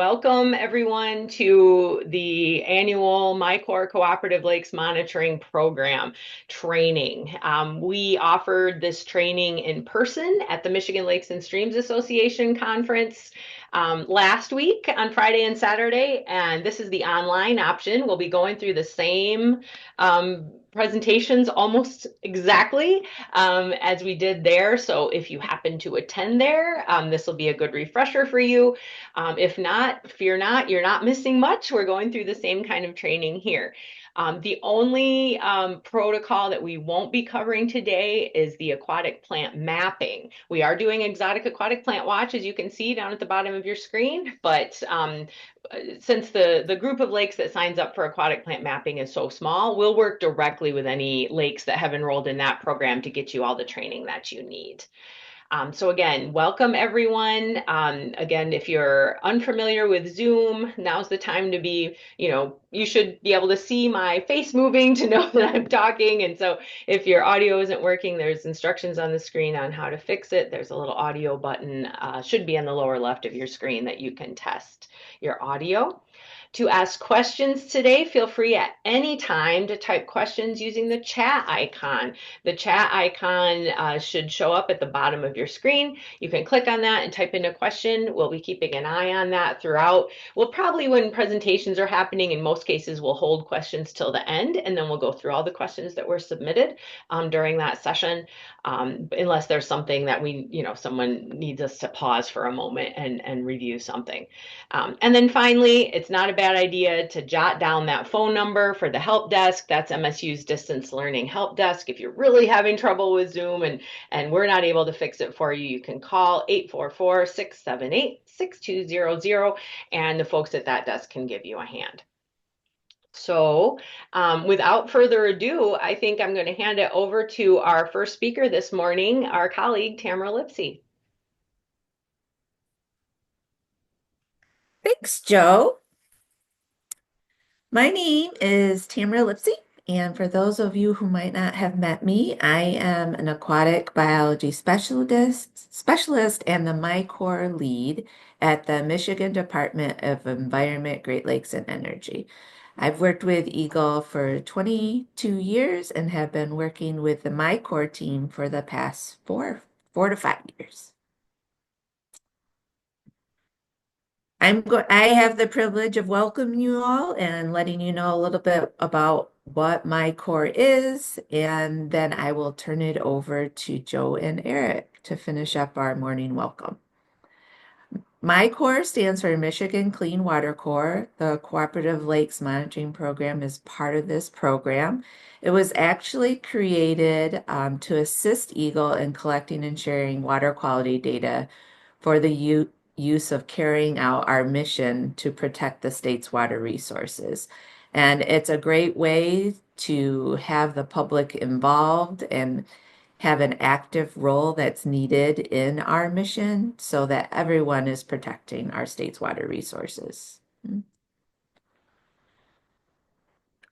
Welcome everyone to the annual MiCorps Cooperative Lakes Monitoring Program training. We offered this training in person at the Michigan Lakes and Streams Association conference last week on Friday and Saturday, and this is the online option. We'll be going through the same presentations almost exactly as we did there. So if you happen to attend there, this will be a good refresher for you. If not, fear not, you're not missing much. We're going through the same kind of training here. The only protocol that we won't be covering today is the aquatic plant mapping. We are doing exotic aquatic plant watch, as you can see down at the bottom of your screen, but since the group of lakes that signs up for aquatic plant mapping is so small, we'll work directly with any lakes that have enrolled in that program to get you all the training that you need. So again, welcome everyone. Again, if you're unfamiliar with Zoom, now's the time to be, you should be able to see my face moving to know that I'm talking. And so if your audio isn't working, there's instructions on the screen on how to fix it. There's a little audio button, should be on the lower left of your screen that you can test your audio. To ask questions today, feel free at any time to type questions using the chat icon. The chat icon should show up at the bottom of your screen. You can click on that and type in a question. We'll be keeping an eye on that throughout. We'll probably, when presentations are happening, in most cases, we'll hold questions till the end, and then we'll go through all the questions that were submitted during that session, unless there's something that someone needs us to pause for a moment and review something. And then finally, it's not a bad idea to jot down that phone number for the help desk. That's MSU's Distance Learning Help Desk. If you're really having trouble with Zoom and we're not able to fix it for you, you can call 844-678-6200, and the folks at that desk can give you a hand. So without further ado, I think I'm going to hand it over to our first speaker this morning, our colleague, Tamara Lipsey. Thanks, Joe. My name is Tamara Lipsey, and for those of you who might not have met me, I am an aquatic biology specialist and the MiCorps lead at the Michigan Department of Environment, Great Lakes, and Energy. I've worked with Eagle for 22 years and have been working with the MiCorps team for the past four to 5 years. I have the privilege of welcoming you all and letting you know a little bit about what MiCorps is, and then I will turn it over to Joe and Eric to finish up our morning welcome. MiCorps stands for Michigan Clean Water Corps. The Cooperative Lakes Monitoring Program is part of this program. It was actually created to assist Eagle in collecting and sharing water quality data for the use of carrying out our mission to protect the state's water resources. And it's a great way to have the public involved and have an active role that's needed in our mission so that everyone is protecting our state's water resources.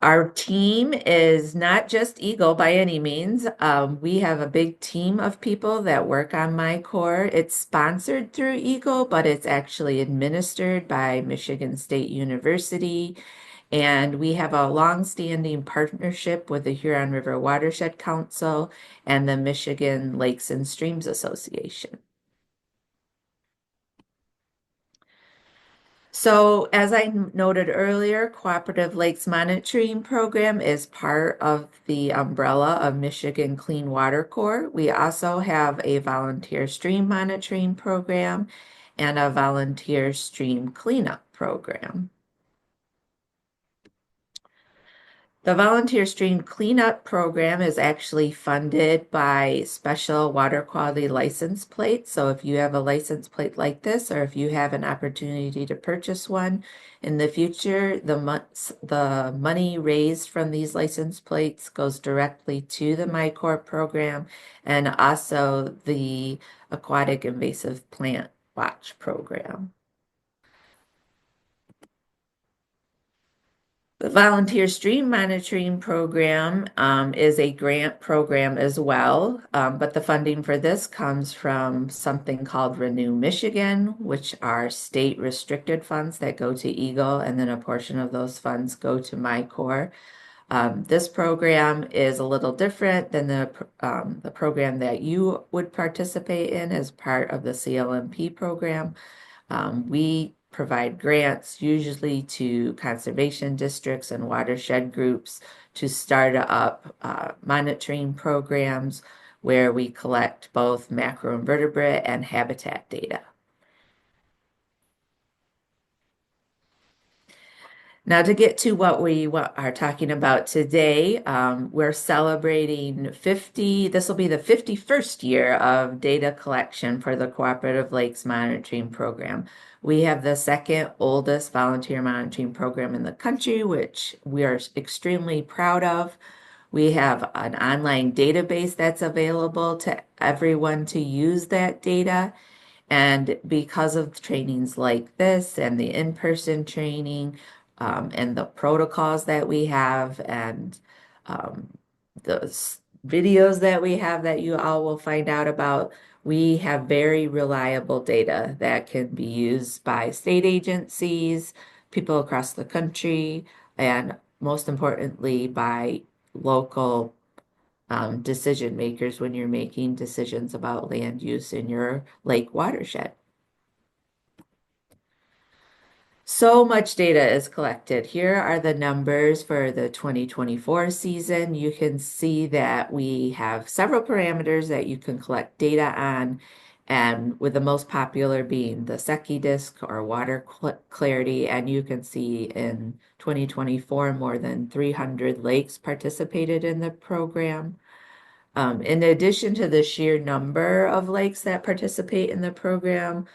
Our team is not just Eagle by any means. We have a big team of people that work on MiCorps. It's sponsored through Eagle, but it's actually administered by Michigan State University. And we have a long-standing partnership with the Huron River Watershed Council and the Michigan Lakes and Streams Association. So as I noted earlier, Cooperative Lakes Monitoring Program is part of the umbrella of Michigan Clean Water Corps. We also have a volunteer stream monitoring program and a volunteer stream cleanup program. The Volunteer Stream Cleanup Program is actually funded by special water quality license plates. So if you have a license plate like this, or if you have an opportunity to purchase one in the future, the money raised from these license plates goes directly to the MiCorps program and also the Aquatic Invasive Plant Watch program. The Volunteer Stream Monitoring Program is a grant program as well, but the funding for this comes from something called Renew Michigan, which are state restricted funds that go to Eagle, and then a portion of those funds go to MiCorps. This program is a little different than the program that you would participate in as part of the CLMP program. We provide grants usually to conservation districts and watershed groups to start up monitoring programs where we collect both macroinvertebrate and habitat data. Now, to get to what we are talking about today, we're celebrating 50, this will be the 51st year of data collection for the Cooperative Lakes Monitoring Program. We have the second oldest volunteer monitoring program in the country, which we are extremely proud of. We have an online database that's available to everyone to use that data. And because of trainings like this and the in-person training and the protocols that we have and um, the videos that we have that you all will find out about, we have very reliable data that can be used by state agencies, people across the country, and most importantly, by local decision makers when you're making decisions about land use in your lake watershed. So much data is collected. Here are the numbers for the 2024 season. You can see that we have several parameters that you can collect data on, and with the most popular being the Secchi disk or water clarity. And you can see in 2024, more than 300 lakes participated in the program. In addition to the sheer number of lakes that participate in the program,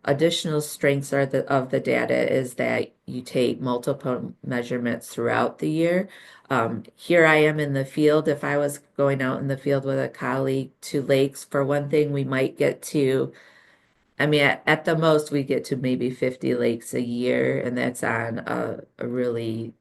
additional strengths of the data is that you take multiple measurements throughout the year. Here I am in the field. If I was going out in the field with a colleague to lakes, for one thing, we might get to I mean, at the most, we get to maybe 50 lakes a year, and that's on a really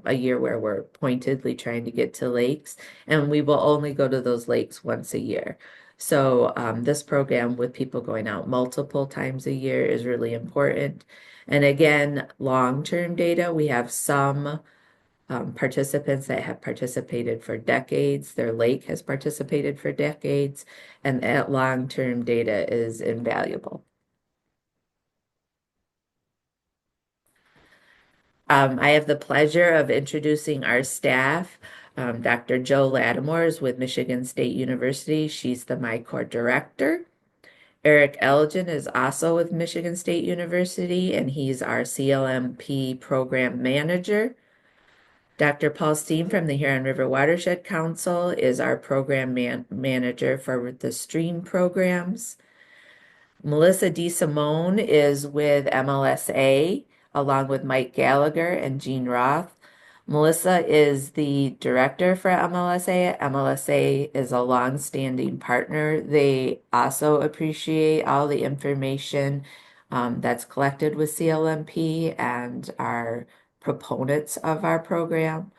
a year where we're pointedly trying to get to lakes, and we will only go to those lakes once a year. So this program with people going out multiple times a year is really important. And again, long-term data, we have some participants that have participated for decades. Their lake has participated for decades, and that long-term data is invaluable. I have the pleasure of introducing our staff. Dr. Joe Latimore is with Michigan State University. She's the MiCorps Director. Erick Elgin is also with Michigan State University, and he's our CLMP Program Manager. Dr. Paul Steen from the Huron River Watershed Council is our program manager for the stream programs. Melissa DeSimone is with MLSA, along with Mike Gallagher and Gene Roth. Melissa is the director for MLSA. MLSA is a long-standing partner. They also appreciate all the information that's collected with CLMP and are proponents of our program.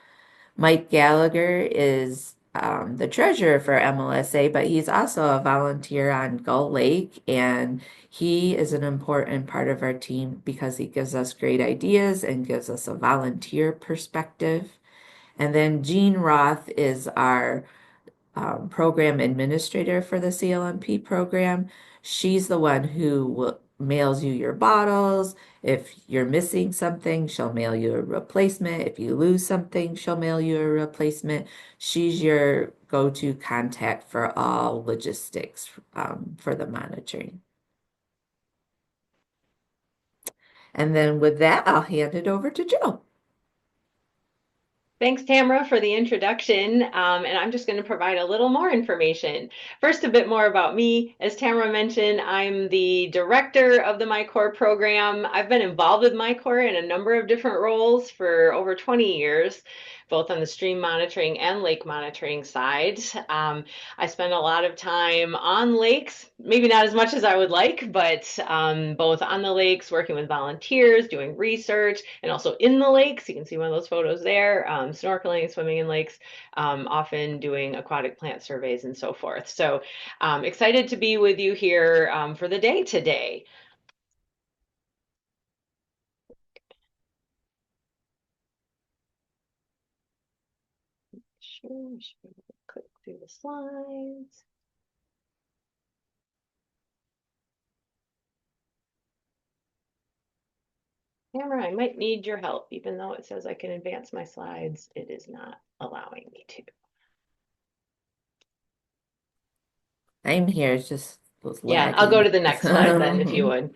Mike Gallagher is the treasurer for MLSA, but he's also a volunteer on Gull Lake, and he is an important part of our team because he gives us great ideas and gives us a volunteer perspective. And then Jean Roth is our program administrator for the CLMP program. She's the one who mails you your bottles. If you're missing something, she'll mail you a replacement. If you lose something, she'll mail you a replacement. She's your go-to contact for all logistics for the monitoring. And then with that, I'll hand it over to Joe. Thanks, Tamara, for the introduction. And I'm just going to provide a little more information. First, a bit more about me. As Tamara mentioned, I'm the director of the MiCorps program. I've been involved with MiCorps in a number of different roles for over 20 years. both on the stream monitoring and lake monitoring side. I spend a lot of time on lakes, maybe not as much as I would like, but both on the lakes, working with volunteers, doing research, and also in the lakes. You can see one of those photos there, snorkeling, swimming in lakes, often doing aquatic plant surveys and so forth. So excited to be with you here for the day today. Sure, click through the slides. Tamara, I might need your help, even though it says I can advance my slides, it is not allowing me to. I'm here, it's just was Yeah, I'll go to lagging. the next slide then, if you would.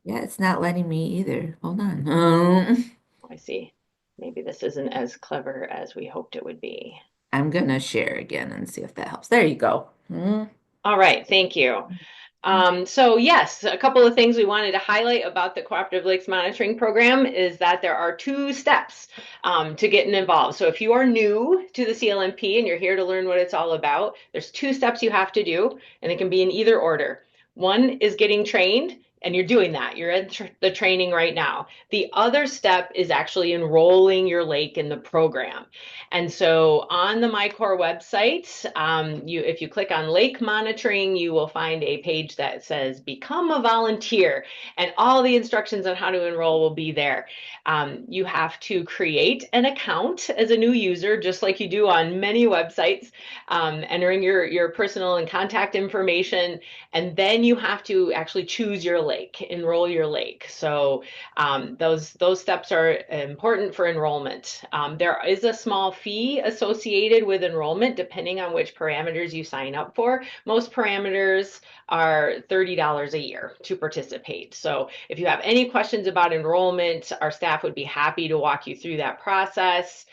Yeah, it's not letting me either. Hold on. I see. Maybe this isn't as clever as we hoped it would be. I'm gonna share again and see if that helps. There you go. All right, thank you. So yes, a couple of things we wanted to highlight about the Cooperative Lakes Monitoring Program is that there are two steps to getting involved. So if you are new to the CLMP and you're here to learn what it's all about, there's two steps you have to do, and it can be in either order. One is getting trained, and you're doing that. You're at the training right now. The other step is actually enrolling your lake in the program. And so on the MiCorps website, if you click on lake monitoring, you will find a page that says become a volunteer, and all the instructions on how to enroll will be there. You have to create an account as a new user, just like you do on many websites, entering your personal and contact information, and then you have to actually choose your lake, enroll your lake. So those steps are important for enrollment. There is a small fee associated with enrollment depending on which parameters you sign up for. Most parameters are $30 a year to participate. So if you have any questions about enrollment, our staff would be happy to walk you through that process.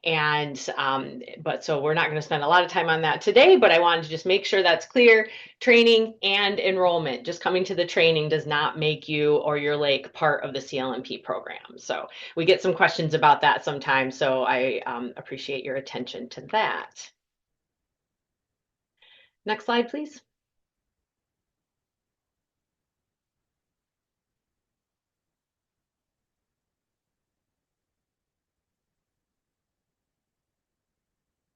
And so we're not going to spend a lot of time on that today, but I wanted to just make sure that's clear. Training and enrollment, just coming to the training does not make you or your lake part of the CLMP program. So we get some questions about that sometimes, so I appreciate your attention to that. Next slide, please.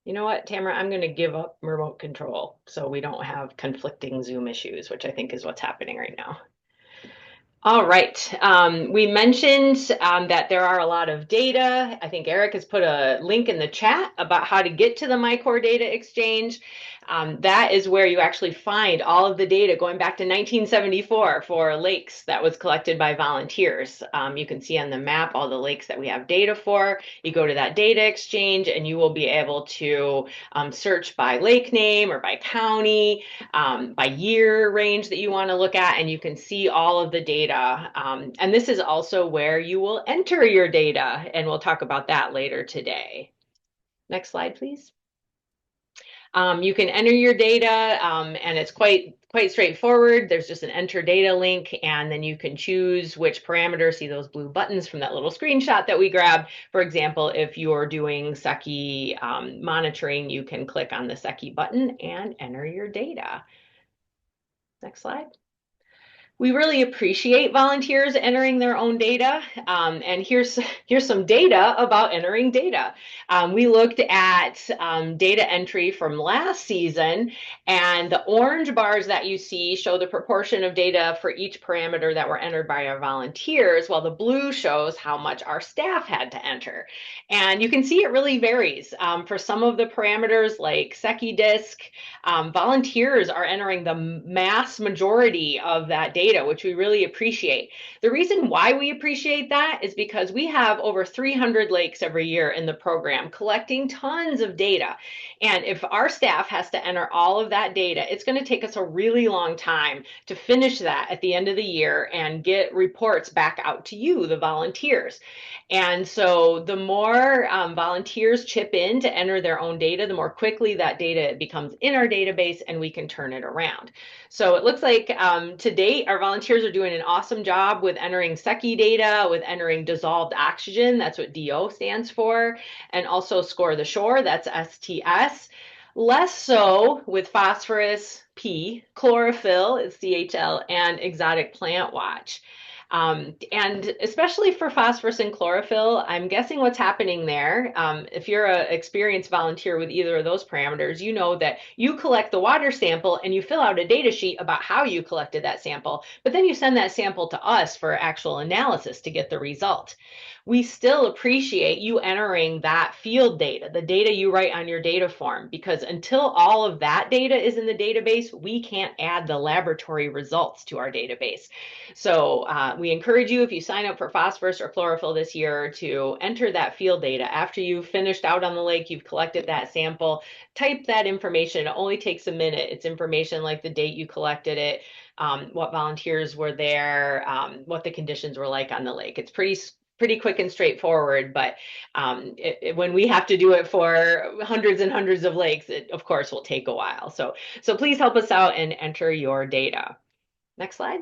You know what, Tamara, I'm going to give up remote control so we don't have conflicting Zoom issues, which I think is what's happening right now. All right. We mentioned that there are a lot of data. I think Eric has put a link in the chat about how to get to the MiCorps Data Exchange. That is where you actually find all of the data going back to 1974 for lakes that was collected by volunteers. You can see on the map all the lakes that we have data for. You go to that data exchange and you will be able to search by lake name or by county, by year range that you want to look at, and you can see all of the data. And this is also where you will enter your data, and we'll talk about that later today. Next slide, please. You can enter your data, and it's quite straightforward. There's just an enter data link, and then you can choose which parameters. See those blue buttons from that little screenshot that we grabbed. For example, if you're doing SECI monitoring, you can click on the SECI button and enter your data. Next slide. We really appreciate volunteers entering their own data. And here's some data about entering data. We looked at data entry from last season, and the orange bars that you see show the proportion of data for each parameter that were entered by our volunteers, while the blue shows how much our staff had to enter. And you can see it really varies. For some of the parameters like SECI disk, volunteers are entering the mass majority of that data, which we really appreciate. The reason why we appreciate that is because we have over 300 lakes every year in the program collecting tons of data. And if our staff has to enter all of that data, it's going to take us a really long time to finish that at the end of the year and get reports back out to you, the volunteers. And so the more volunteers chip in to enter their own data, the more quickly that data becomes in our database and we can turn it around. So it looks like to date, our our volunteers are doing an awesome job with entering SECI data, with entering dissolved oxygen, that's what DO stands for, and also score the shore, that's STS. Less so with phosphorus, P, chlorophyll is CHL, and exotic plant watch. And especially for phosphorus and chlorophyll, I'm guessing what's happening there. If you're an experienced volunteer with either of those parameters, you know that you collect the water sample and you fill out a data sheet about how you collected that sample, but then you send that sample to us for actual analysis to get the result. We still appreciate you entering that field data, the data you write on your data form, because until all of that data is in the database, we can't add the laboratory results to our database. So we encourage you, if you sign up for phosphorus or chlorophyll this year, to enter that field data. After you've finished out on the lake, you've collected that sample, type that information. It only takes a minute. It's information like the date you collected it, what volunteers were there, what the conditions were like on the lake. It's pretty quick and straightforward, but when we have to do it for hundreds and hundreds of lakes, it of course will take a while. So please help us out and enter your data. Next slide.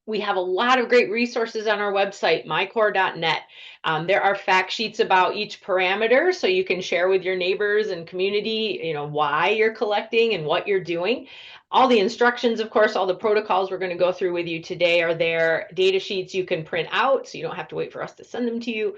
We have a lot of great resources on our website, MiCorps.net. There are fact sheets about each parameter, so you can share with your neighbors and community, why you're collecting and what you're doing. All the instructions, of course, all the protocols we're going to go through with you today are there. Data sheets you can print out, so you don't have to wait for us to send them to you.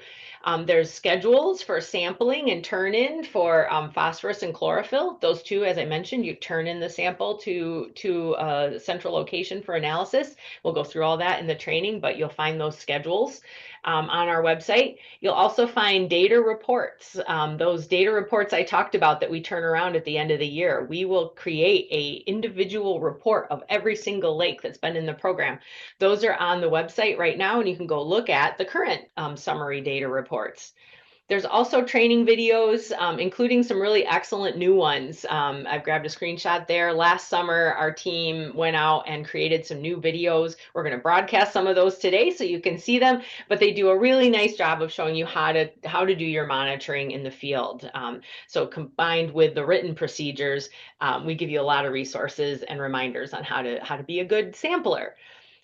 There's schedules for sampling and turn in for phosphorus and chlorophyll. Those two, as I mentioned, you turn in the sample to a central location for analysis. We'll go through all that in the training, but you'll find those schedules on our website. You'll also find data reports. Those data reports I talked about that we turn around at the end of the year. We will create an individual report of every single lake that's been in the program. Those are on the website right now, and you can go look at the current summary data reports. There's also training videos, including some really excellent new ones. I've grabbed a screenshot there. Last summer, our team went out and created some new videos. We're going to broadcast some of those today so you can see them, but they do a really nice job of showing you how to do your monitoring in the field. So combined with the written procedures, we give you a lot of resources and reminders on how to be a good sampler.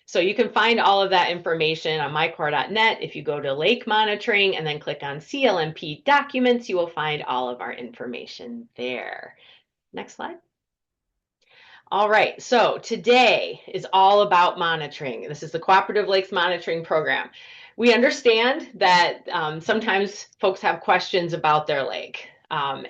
So you can find all of that information on MiCorps.net. If you go to lake monitoring and then click on CLMP documents, you will find all of our information there. Next slide. All right, so today is all about monitoring. This is the Cooperative Lakes Monitoring Program. We understand that sometimes folks have questions about their lake.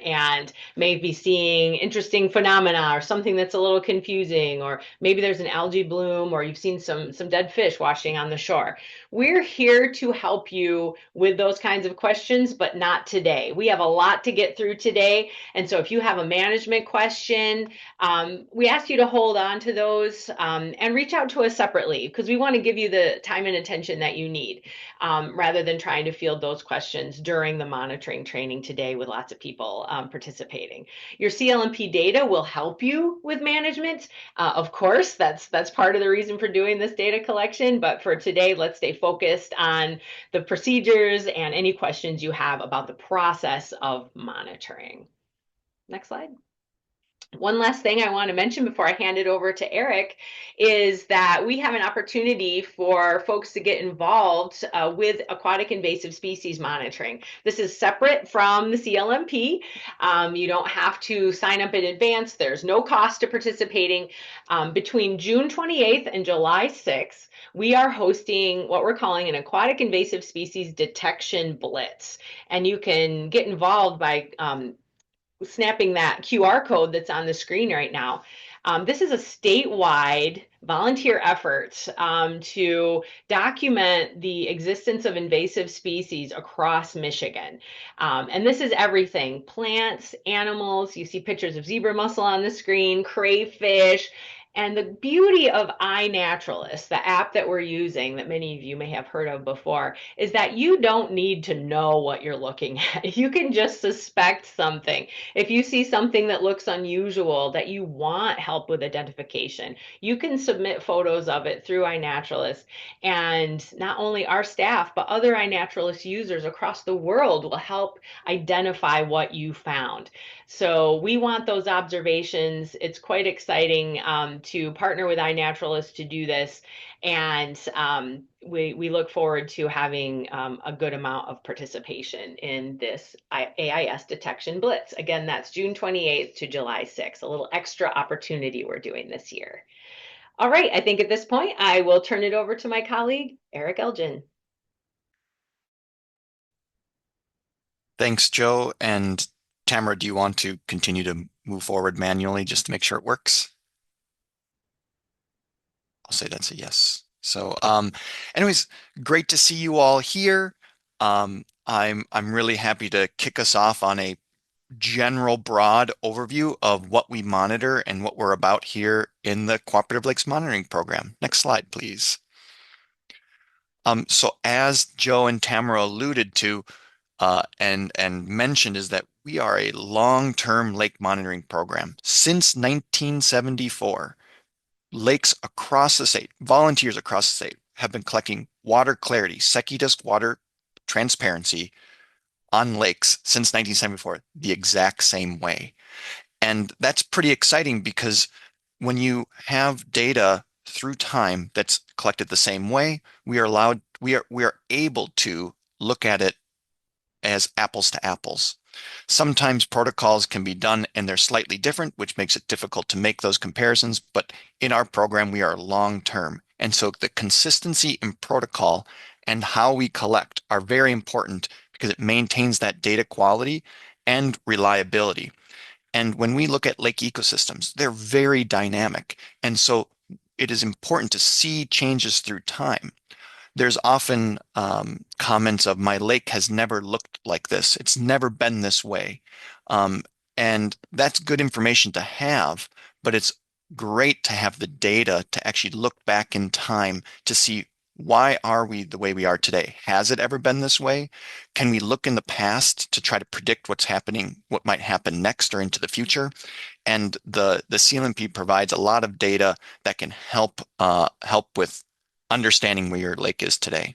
And may be seeing interesting phenomena or something that's a little confusing, or maybe there's an algae bloom, or you've seen some dead fish washing on the shore. We're here to help you with those kinds of questions, but not today. We have a lot to get through today, and so if you have a management question, we ask you to hold on to those and reach out to us separately, because we want to give you the time and attention that you need, rather than trying to field those questions during the monitoring training today with lots of people participating. Your CLMP data will help you with management. Of course, that's part of the reason for doing this data collection, but for today, let's stay focused on the procedures and any questions you have about the process of monitoring. Next slide. One last thing I want to mention before I hand it over to Eric is that we have an opportunity for folks to get involved with aquatic invasive species monitoring. This is separate from the CLMP. You don't have to sign up in advance. There's no cost to participating. Between June 28th and July 6th, we are hosting what we're calling an aquatic invasive species detection blitz. And you can get involved by snapping that QR code that's on the screen right now. This is a statewide volunteer effort to document the existence of invasive species across Michigan. And this is everything: plants, animals. You see pictures of zebra mussel on the screen, crayfish. And the beauty of iNaturalist, the app that we're using that many of you may have heard of before, is that you don't need to know what you're looking at. You can just suspect something. If you see something that looks unusual that you want help with identification, you can submit photos of it through iNaturalist. And not only our staff, but other iNaturalist users across the world will help identify what you found. So we want those observations. It's quite exciting to partner with iNaturalist to do this. And we look forward to having a good amount of participation in this AIS detection blitz. Again, that's June 28th to July 6th, a little extra opportunity we're doing this year. All right, I think at this point I will turn it over to my colleague, Erick Elgin. Thanks, Joe. And Tamara, do you want to continue to move forward manually just to make sure it works? I'll say that's a yes. So, anyways, great to see you all here. I'm really happy to kick us off on a general broad overview of what we monitor and what we're about here in the Cooperative Lakes Monitoring Program. Next slide, please. So as Joe and Tamara alluded to and mentioned, is that we are a long-term lake monitoring program. Since 1974, lakes across the state, volunteers across the state, have been collecting water clarity, Secchi disc water transparency on lakes since 1974, the exact same way. And that's pretty exciting because when you have data through time that's collected the same way, we are able to look at it as apples to apples. Sometimes protocols can be done and they're slightly different, which makes it difficult to make those comparisons. But in our program, we are long term. And so the consistency in protocol and how we collect are very important because it maintains that data quality and reliability. And when we look at lake ecosystems, they're very dynamic. And so it is important to see changes through time. There's often comments of my lake has never looked like this. It's never been this way. And that's good information to have, but it's great to have the data to actually look back in time to see why are we the way we are today? Has it ever been this way? Can we look in the past to try to predict what's happening, what might happen next or into the future? And the CLMP provides a lot of data that can help with understanding where your lake is today.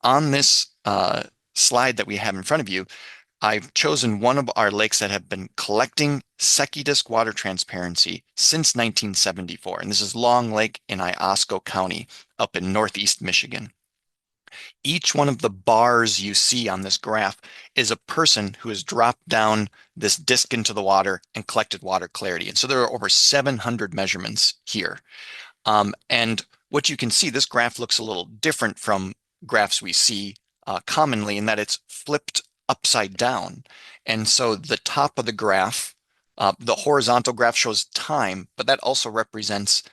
On this slide that we have in front of you, I've chosen one of our lakes that have been collecting Secchi disc water transparency since 1974. And this is Long Lake in Iosco County up in Northeast Michigan. Each one of the bars you see on this graph is a person who has dropped down this disc into the water and collected water clarity. And so there are over 700 measurements here. And what you can see, this graph looks a little different from graphs we see commonly in that it's flipped upside down. And so the top of the graph, the horizontal graph shows time, but that also represents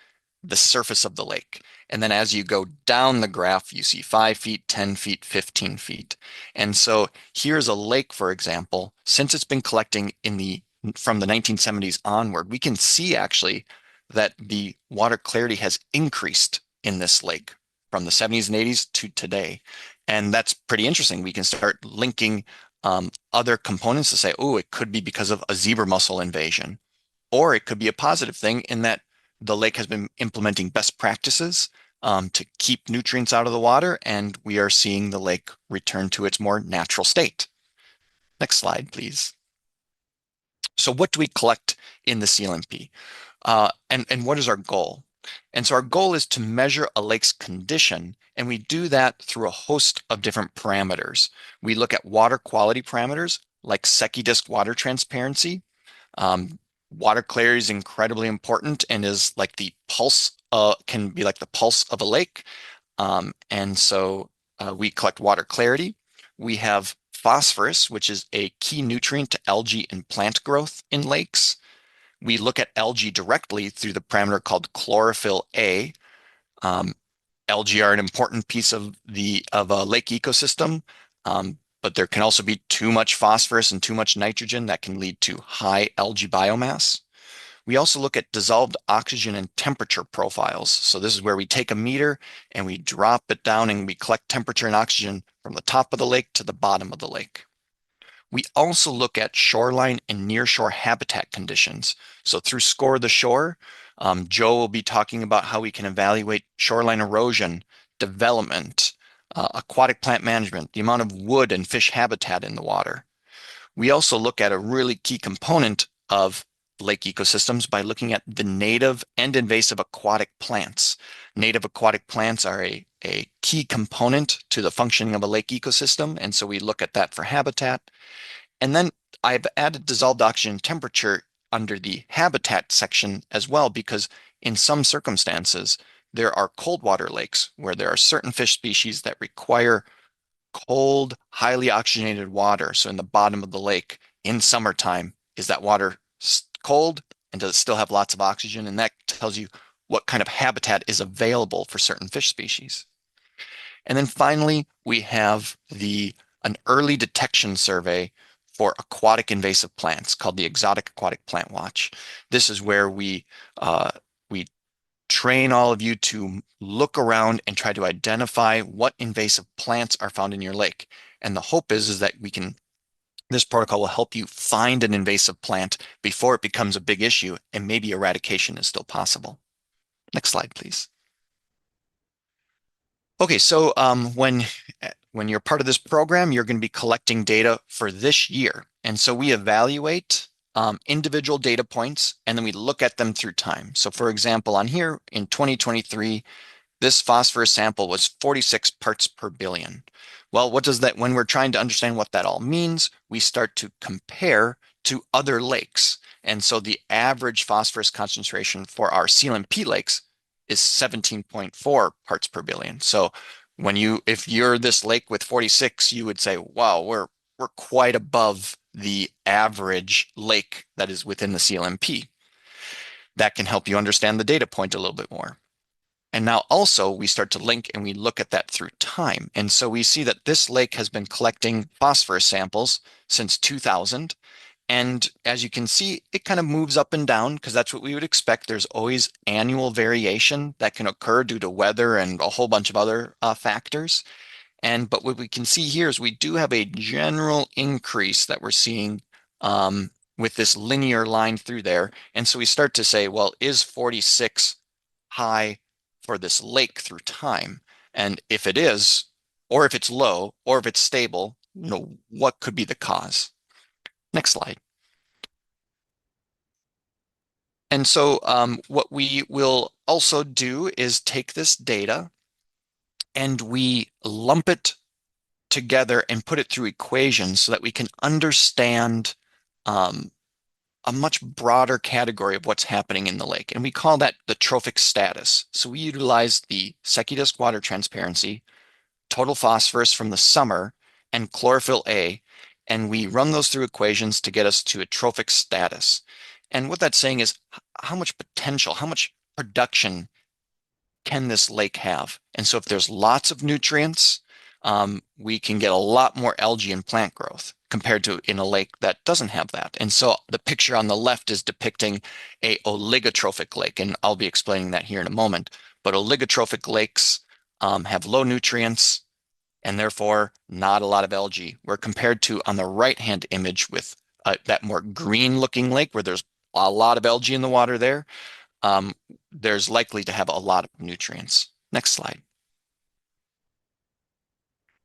the surface of the lake. And then as you go down the graph, you see 5 feet, 10 feet, 15 feet. And so here's a lake, for example, since it's been collecting from the 1970s onward, we can see actually that the water clarity has increased in this lake from the 70s and 80s to today. And that's pretty interesting. We can start linking other components to say, oh, it could be because of a zebra mussel invasion, or it could be a positive thing in that the lake has been implementing best practices to keep nutrients out of the water, and we are seeing the lake return to its more natural state. Next slide, please. So what do we collect in the CLMP? And what is our goal? And so our goal is to measure a lake's condition, and we do that through a host of different parameters. We look at water quality parameters like Secchi disc water transparency. Water clarity is incredibly important and is like the pulse, can be like the pulse of a lake. And so we collect water clarity. We have phosphorus, which is a key nutrient to algae and plant growth in lakes. We look at algae directly through the parameter called chlorophyll A. Algae are an important piece of a lake ecosystem, but there can also be too much phosphorus and too much nitrogen that can lead to high algae biomass. We also look at dissolved oxygen and temperature profiles. So this is where we take a meter and we drop it down and we collect temperature and oxygen from the top of the lake to the bottom of the lake. We also look at shoreline and nearshore habitat conditions. So through Score the Shore, Joe will be talking about how we can evaluate shoreline erosion, development, aquatic plant management, the amount of wood and fish habitat in the water. We also look at a really key component of lake ecosystems by looking at the native and invasive aquatic plants. Native aquatic plants are a key component to the functioning of a lake ecosystem, and so we look at that for habitat. And then I've added dissolved oxygen temperature under the habitat section as well, because in some circumstances, there are cold water lakes where there are certain fish species that require cold, highly oxygenated water. So in the bottom of the lake in summertime, is that water cold and does it still have lots of oxygen? And that tells you what kind of habitat is available for certain fish species. And then finally, we have an early detection survey for aquatic invasive plants called the Exotic Aquatic Plant Watch. This is where we train all of you to look around and try to identify what invasive plants are found in your lake. And the hope is that this protocol will help you find an invasive plant before it becomes a big issue and maybe eradication is still possible. Next slide, please. Okay, so when you're part of this program, you're going to be collecting data for this year. And so we evaluate individual data points, and then we look at them through time. So for example, on here in 2023, this phosphorus sample was 46 parts per billion. Well, what does that, when we're trying to understand what that all means, we start to compare to other lakes. And so the average phosphorus concentration for our CLMP lakes is 17.4 parts per billion. So if you're this lake with 46, you would say, wow, we're quite above the average lake that is within the CLMP. That can help you understand the data point a little bit more. And now also we start to link and we look at that through time. And so we see that this lake has been collecting phosphorus samples since 2000. And as you can see, it kind of moves up and down because that's what we would expect. There's always annual variation that can occur due to weather and a whole bunch of other factors. But what we can see here is we do have a general increase that we're seeing with this linear line through there. And so we start to say, well, is 46 high for this lake through time? And if it is, or if it's low, or if it's stable, what could be the cause? Next slide. And so what we will also do is take this data and we lump it together and put it through equations so that we can understand a much broader category of what's happening in the lake. And we call that the trophic status. So we utilize the Secchi disk water transparency, total phosphorus from the summer, and chlorophyll A, and we run those through equations to get us to a trophic status. And what that's saying is how much potential, how much production can this lake have? And so if there's lots of nutrients, we can get a lot more algae and plant growth compared to in a lake that doesn't have that. And so the picture on the left is depicting a oligotrophic lake, and I'll be explaining that here in a moment. But oligotrophic lakes have low nutrients and therefore not a lot of algae. Where compared to on the right-hand image with that more green-looking lake where there's a lot of algae in the water there, there's likely to have a lot of nutrients. Next slide.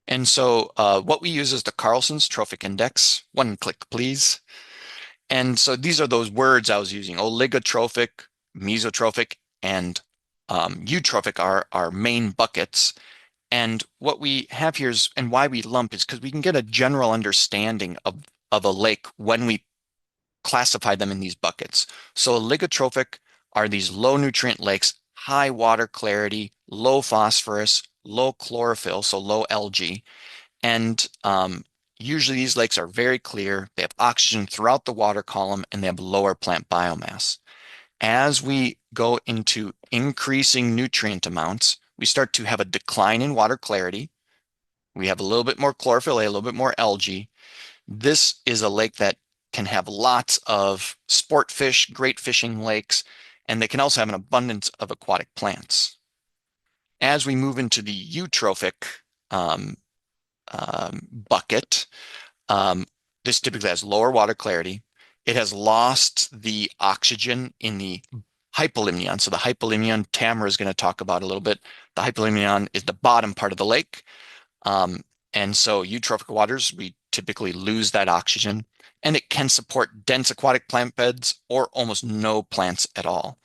And so what we use is the Carlson's Trophic Index. One click, please. And so these are those words I was using. Oligotrophic, mesotrophic, and eutrophic are our main buckets. And what we have here is, and why we lump is because we can get a general understanding of a lake when we classify them in these buckets. So oligotrophic are these low nutrient lakes, high water clarity, low phosphorus, low chlorophyll, so low algae. And usually these lakes are very clear. They have oxygen throughout the water column and they have lower plant biomass. As we go into increasing nutrient amounts, we start to have a decline in water clarity. We have a little bit more chlorophyll, a little bit more algae. This is a lake that can have lots of sport fish, great fishing lakes, and they can also have an abundance of aquatic plants. As we move into the eutrophic bucket, this typically has lower water clarity. It has lost the oxygen in the hypolimnion. So the hypolimnion, Tamara is going to talk about a little bit. The hypolimnion is the bottom part of the lake. And so eutrophic waters, we typically lose that oxygen, and it can support dense aquatic plant beds or almost no plants at all.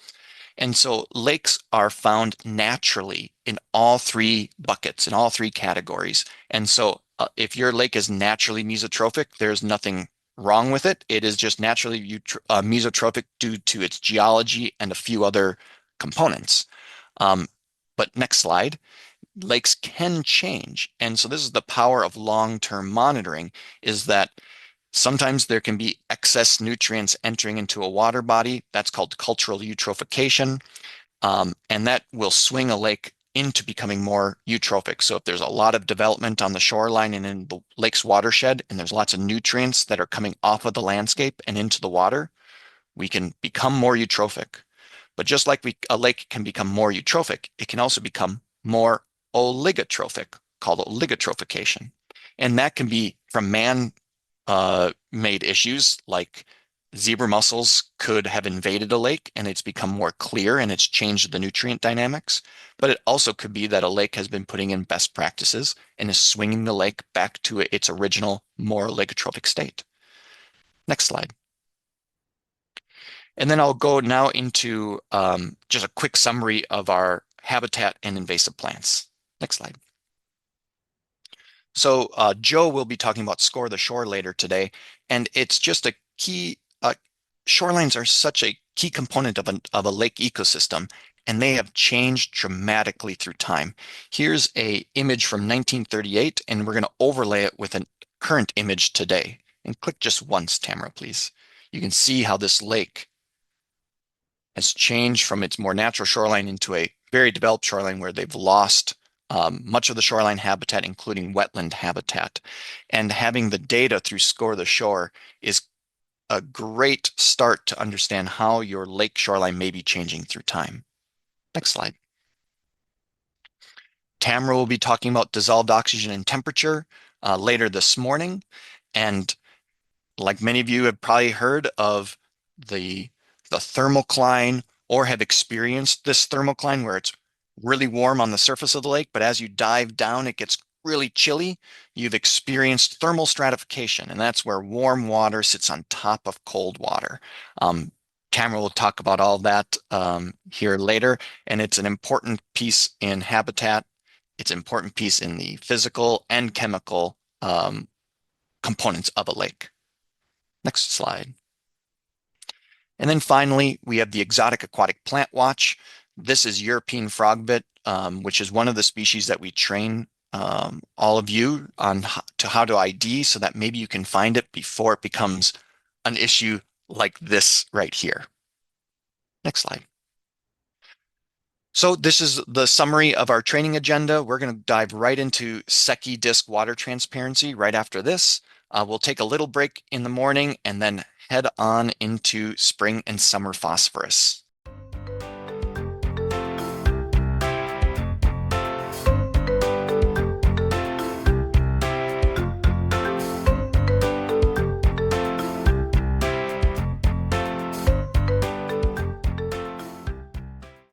And so lakes are found naturally in all three buckets, in all three categories. And so if your lake is naturally mesotrophic, there's nothing wrong with it. It is just naturally mesotrophic due to its geology and a few other components. Um, but next slide. Lakes can change. And so this is the power of long-term monitoring, is that sometimes there can be excess nutrients entering into a water body. That's called cultural eutrophication. And that will swing a lake into becoming more eutrophic. So if there's a lot of development on the shoreline and in the lake's watershed, and there's lots of nutrients that are coming off of the landscape and into the water, we can become more eutrophic. But just like a lake can become more eutrophic, it can also become more oligotrophic, called oligotrophication. And that can be from man made issues, like zebra mussels could have invaded a lake and it's become more clear and it's changed the nutrient dynamics. But it also could be that a lake has been putting in best practices and is swinging the lake back to its original, more oligotrophic state. Next slide. And then I'll go now into just a quick summary of our habitat and invasive plants. Next slide. So Joe will be talking about Score the Shore later today, and it's just a key, shorelines are such a key component of a lake ecosystem, and they have changed dramatically through time. Here's a image from 1938, and we're going to overlay it with a current image today. And click just once, Tamara, please. You can see how this lake has changed from its more natural shoreline into a very developed shoreline where they've lost much of the shoreline habitat, including wetland habitat. And having the data through Score the Shore is a great start to understand how your lake shoreline may be changing through time. Next slide. Tamara will be talking about dissolved oxygen and temperature later this morning. And like many of you have probably heard of the thermocline or have experienced this thermocline where it's really warm on the surface of the lake, but as you dive down, it gets really chilly. You've experienced thermal stratification, and that's where warm water sits on top of cold water. Tamara will talk about all that here later, and it's an important piece in habitat. It's an important piece in the physical and chemical components of a lake. Next slide. And then finally, we have the exotic aquatic plant watch. This is European frogbit, which is one of the species that we train all of you on how to ID so that maybe you can find it before it becomes an issue like this right here. Next slide. So this is the summary of our training agenda. We're going to dive right into Secchi disc water transparency right after this. We'll take a little break in the morning and then head on into spring and summer phosphorus.